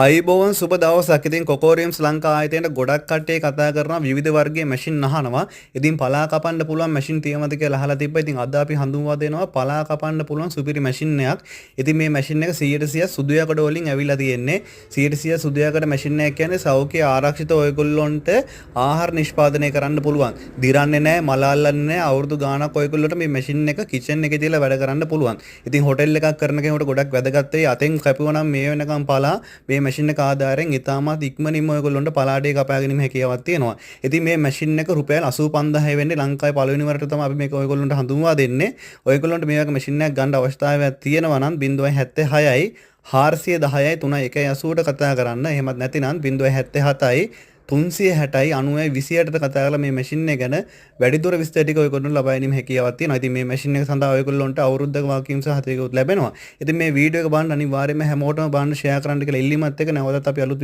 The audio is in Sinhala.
අයිබෝවන් සුබ දවසක්. ඉතින් කොකෝරියම්ස් ලංකා ආයතනයට ගොඩක් කට්ටිය කතා කරනවා විවිධ වර්ගයේ මැෂින් අහනවා. ඉතින් පලා කපන්න පුළුවන් මැෂින් තියෙනවද කියලා අහලා තිබ්බා. ඉතින් අද අපි හඳුන්වා දෙනවා පලා කපන්න පුළුවන් සුපිරි මැෂින් එකක්. ඉතින් මේ මැෂින් එක 100% සුදු යකඩ වලින් ඇවිල්ලා තියෙන්නේ. 100% සුදු යකඩ මැෂින් එක කියන්නේ සෞඛ්‍ය ආරක්ෂිත ඔයගොල්ලොන්ට ආහාර නිෂ්පාදනය කරන්න පුළුවන්. දිරන්නේ නැහැ, මල අල්ලන්නේ නැහැ. අවුරුදු ගාණක් ඔයගොල්ලොන්ට මේ මැෂින් එක කිචන් එකේ තියලා වැඩ කරන්න පුළුවන්. ඉතින් හොටෙල් එකක් කරන කෙනෙකුට ගොඩක් වැදගත් වෙයි. අතෙන් කැපුවා නම් මේ වෙනකම් පලා මේ මැෂින් එක ආධාරයෙන් ඉතාමත් ඉක්මනින්ම ඔයගොල්ලොන්ට පලාඩේ කපා ගැනීම හැකියාවක් තියෙනවා. ඉතින් මේ මැෂින් එක රුපියල් 85000 වෙන්නේ ලංකාවේ පළවෙනි වරට තමයි අපි මේක ඔයගොල්ලොන්ට හඳුන්වා දෙන්නේ. ඔයගොල්ලොන්ට මේ වගේ මැෂින් එකක් ගන්න අවශ්‍යතාවයක් තියෙනවා නම් 076යි 410යි 3180ට කතා කරන්න. එහෙමත් නැතිනම් 077යි 360යි 90යි 28ට කතා කරලා මේ මැෂින් එක ගැන වැඩිදුර විස්තර ටික ඔයගොල්ලොන්ට ලබා ගැනීම හැකියාවක් තියෙනවා. ඉතින් මේ මැෂින් එක සඳහා ඔයගොල්ලොන්ට අවුරුද්දක වාකියම් සහතිකයකුත් ලැබෙනවා. ඉතින් මේ වීඩියෝ එක බලන්න අනිවාර්යයෙන්ම හැමෝටම බලන්න ෂෙයා කරන්න කියලා ඉල්ලීමත් එක්ක නැවතත් අපි අලුත්